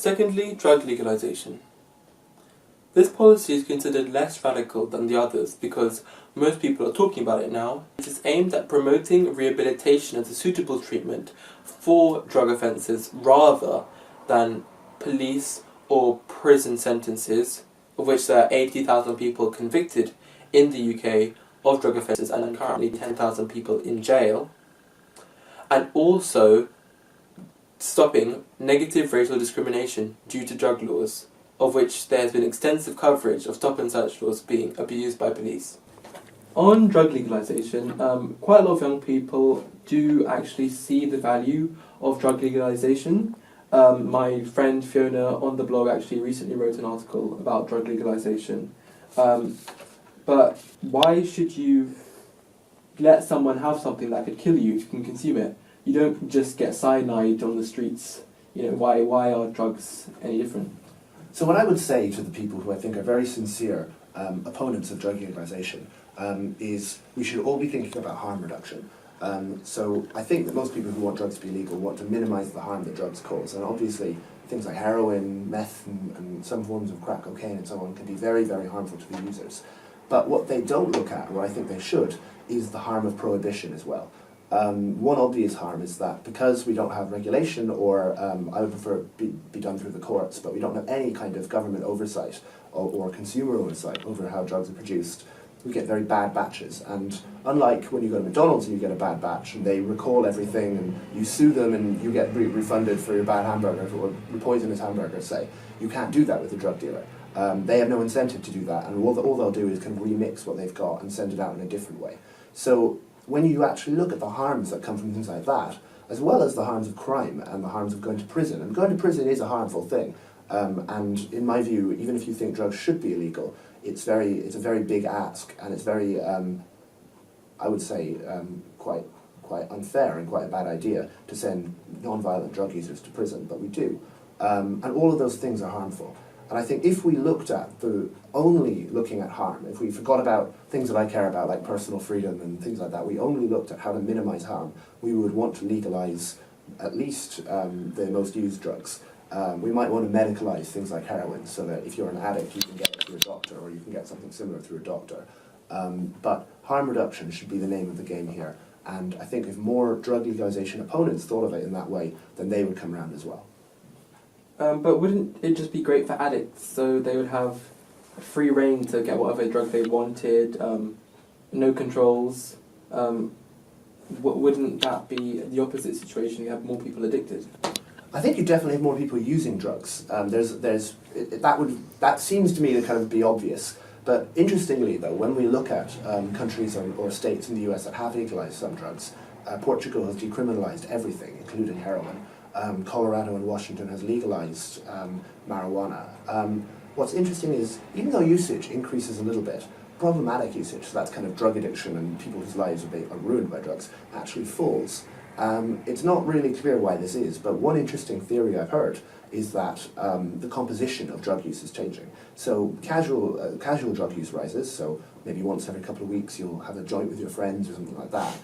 Secondly, drug legalisation. This policy is considered less radical than the others because most people are talking about it now. It is aimed at promoting rehabilitation as a suitable treatment for drug offences rather than police or prison sentences, of which there are 80,000 people convicted in the UK of drug offences and currently 10,000 people in jail, and also stopping negative racial discrimination due to drug laws, of which there has been extensive coverage of stop and search laws being abused by police. On drug legalisation, quite a lot of young people do actually see the value of drug legalisation. My friend Fiona on the blog actually recently wrote an article about drug legalisation. But why should you let someone have something that could kill you if you can consume it? You don't just get cyanide on the streets. You know, why are drugs any different? So what I would say to the people who I think are very sincere opponents of drug legalisation is we should all be thinking about harm reduction. So I think that most people who want drugs to be legal want to minimise the harm that drugs cause, and obviously things like heroin, meth, and some forms of crack cocaine and so on can be very, very harmful to the users. But what they don't look at, or I think they should, is the harm of prohibition as well. One obvious harm is that because we don't have regulation, or I would prefer it be done through the courts, but we don't have any kind of government oversight or consumer oversight over how drugs are produced, we get very bad batches. And unlike when you go to McDonald's and you get a bad batch and they recall everything and you sue them and you get refunded for your bad hamburger or poisonous hamburger, say, you can't do that with a drug dealer. They have no incentive to do that, and all they'll do is kind of remix what they've got and send it out in a different way. So when you actually look at the harms that come from things like that, as well as the harms of crime and the harms of going to prison, and going to prison is a harmful thing, and in my view, even if you think drugs should be illegal, it's a very big ask, and it's very, I would say, quite unfair and quite a bad idea to send non-violent drug users to prison, but we do. And all of those things are harmful. And I think if we looked at only looking at harm, if we forgot about things that I care about, like personal freedom and things like that, we only looked at how to minimize harm, we would want to legalize at least the most used drugs. We might want to medicalize things like heroin, so that if you're an addict, you can get it through a doctor, or you can get something similar through a doctor. But harm reduction should be the name of the game here. And I think if more drug legalization opponents thought of it in that way, then they would come around as well. But wouldn't it just be great for addicts, so they would have free reign to get whatever drug they wanted, no controls? Wouldn't that be the opposite situation? You have more people addicted. I think you definitely have more people using drugs. That seems to me to kind of be obvious. But interestingly, though, when we look at countries or states in the US that have legalized some drugs, Portugal has decriminalized everything, including heroin. Colorado and Washington has legalized marijuana. What's interesting is, even though usage increases a little bit, problematic usage, so that's kind of drug addiction and people whose lives are ruined by drugs, actually falls. It's not really clear why this is, but one interesting theory I've heard is that the composition of drug use is changing. So casual drug use rises, so maybe once every couple of weeks you'll have a joint with your friends or something like that.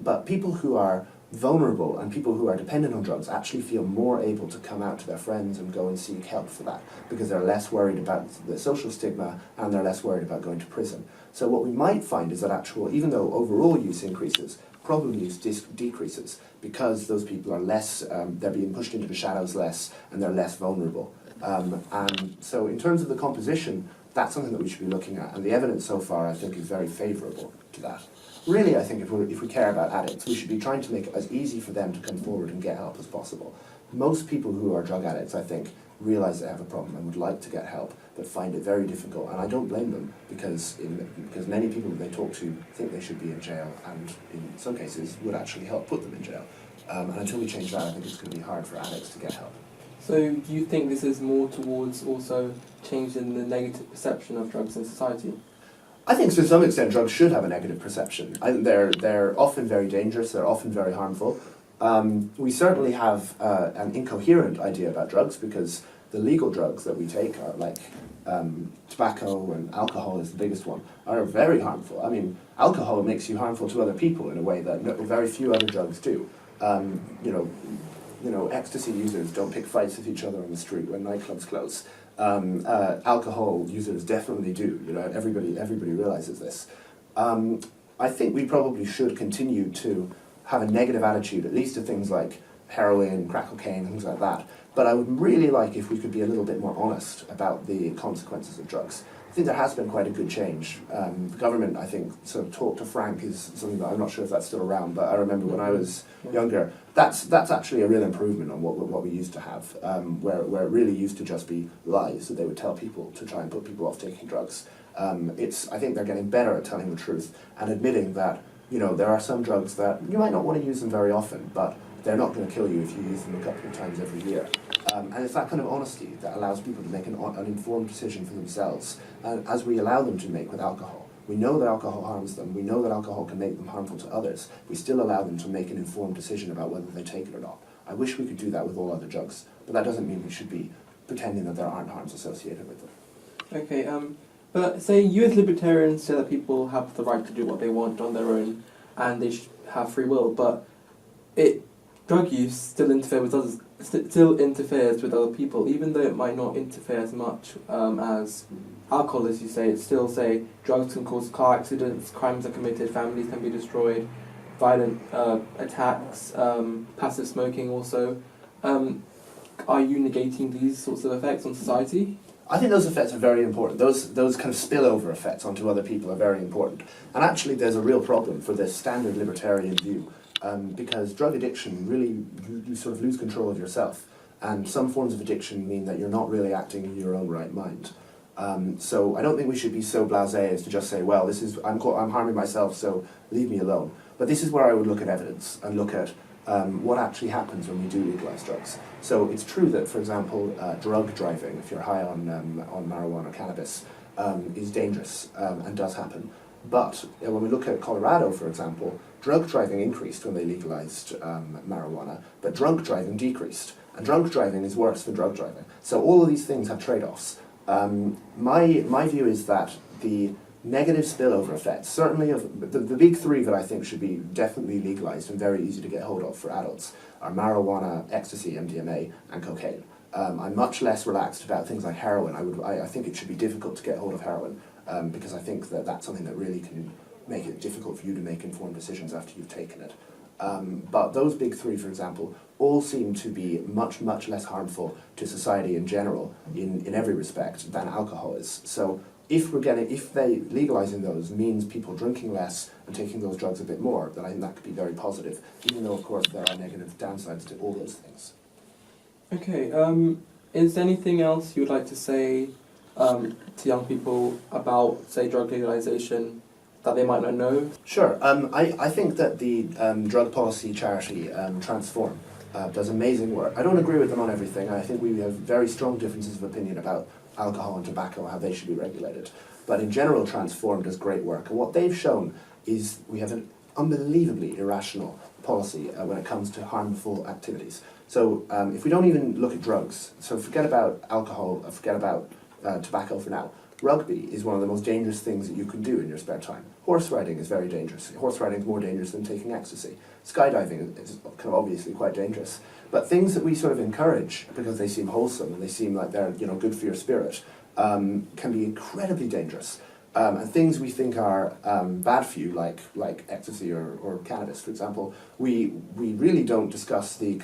But people who are vulnerable and people who are dependent on drugs actually feel more able to come out to their friends and go and seek help for that, because they're less worried about the social stigma and they're less worried about going to prison. So what we might find is that even though overall use increases, problem use decreases, because those people are less, they're being pushed into the shadows less and they're less vulnerable. And so in terms of the composition, that's something that we should be looking at, and the evidence so far I think is very favourable to that. Really, I think if we care about addicts, we should be trying to make it as easy for them to come forward and get help as possible. Most people who are drug addicts, I think, realise they have a problem and would like to get help, but find it very difficult. And I don't blame them, because many people that they talk to think they should be in jail, and in some cases would actually help put them in jail. And until we change that, I think it's going to be hard for addicts to get help. So do you think this is more towards also changing the negative perception of drugs in society? I think to some extent drugs should have a negative perception. They're often very dangerous, they're often very harmful. We certainly have an incoherent idea about drugs, because the legal drugs that we take are like tobacco and alcohol is the biggest one, are very harmful. I mean, alcohol makes you harmful to other people in a way that very few other drugs do. ecstasy users don't pick fights with each other on the street when nightclubs close. Alcohol users definitely do. Everybody realizes this. I think we probably should continue to have a negative attitude, at least to things like heroin, crack cocaine, things like that. But I would really like if we could be a little bit more honest about the consequences of drugs. I think there has been quite a good change. The government, I think, sort of talk to Frank is something that I'm not sure if that's still around, but I remember when I was younger, that's actually a real improvement on what we used to have, where it really used to just be lies that they would tell people to try and put people off taking drugs. I think they're getting better at telling the truth and admitting that, there are some drugs that you might not want to use them very often, but they're not going to kill you if you use them a couple of times every year. And it's that kind of honesty that allows people to make an informed decision for themselves, as we allow them to make with alcohol. We know that alcohol harms them, we know that alcohol can make them harmful to others, we still allow them to make an informed decision about whether they take it or not. I wish we could do that with all other drugs, but that doesn't mean we should be pretending that there aren't harms associated with them. Okay, but say you as libertarians say that people have the right to do what they want on their own and they should have free will, but drug use still interferes with other people, even though it might not interfere as much as alcohol, as you say. It's still, say, drugs can cause car accidents, crimes are committed, families can be destroyed, violent attacks, passive smoking also. Are you negating these sorts of effects on society? I think those effects are very important. Those kind of spillover effects onto other people are very important. And actually there's a real problem for this standard libertarian view. Because drug addiction, really, you sort of lose control of yourself. And some forms of addiction mean that you're not really acting in your own right mind. So I don't think we should be so blasé as to just say, well, I'm harming myself, so leave me alone. But this is where I would look at evidence and look at what actually happens when we do legalise drugs. So it's true that, for example, drug driving, if you're high on marijuana or cannabis, is dangerous and does happen. But when we look at Colorado, for example, drug driving increased when they legalized marijuana, but drunk driving decreased. And drunk driving is worse than drug driving. So all of these things have trade-offs. My view is that the negative spillover effects, certainly of the big three that I think should be definitely legalized and very easy to get hold of for adults, are marijuana, ecstasy, MDMA, and cocaine. I'm much less relaxed about things like heroin. I think it should be difficult to get hold of heroin. Because I think that that's something that really can make it difficult for you to make informed decisions after you've taken it. But those big three, for example, all seem to be much, much less harmful to society in general, in every respect, than alcohol is. So if legalizing those means people drinking less and taking those drugs a bit more, then I think that could be very positive, even though, of course, there are negative downsides to all those things. Okay, is there anything else you would like to say to young people about, say, drug legalisation that they might not know? Sure. I think that the drug policy charity Transform does amazing work. I don't agree with them on everything. I think we have very strong differences of opinion about alcohol and tobacco, how they should be regulated. But in general, Transform does great work. And what they've shown is we have an unbelievably irrational policy when it comes to harmful activities. So if we don't even look at drugs, so forget about alcohol, forget about tobacco for now. Rugby is one of the most dangerous things that you can do in your spare time. Horse riding is very dangerous. Horse riding is more dangerous than taking ecstasy. Skydiving is kind of obviously quite dangerous. But things that we sort of encourage because they seem wholesome and they seem like they're good for your spirit can be incredibly dangerous. And things we think are bad for you, like ecstasy or cannabis, for example, we really don't discuss the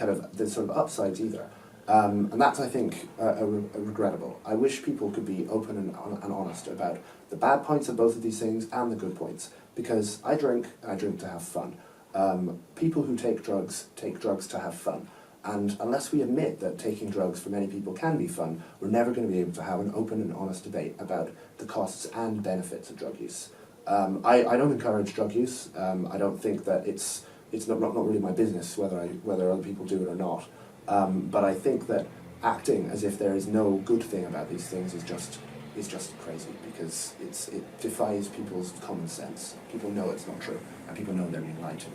sort of upsides either. And that's, I think, regrettable. I wish people could be open and honest about the bad points of both of these things and the good points, because I drink to have fun. People who take drugs to have fun. And unless we admit that taking drugs for many people can be fun, we're never going to be able to have an open and honest debate about the costs and benefits of drug use. I don't encourage drug use. I don't think that it's not really my business whether other people do it or not. But I think that acting as if there is no good thing about these things is just crazy, because it defies people's common sense. People know it's not true, and people know they're being lied to.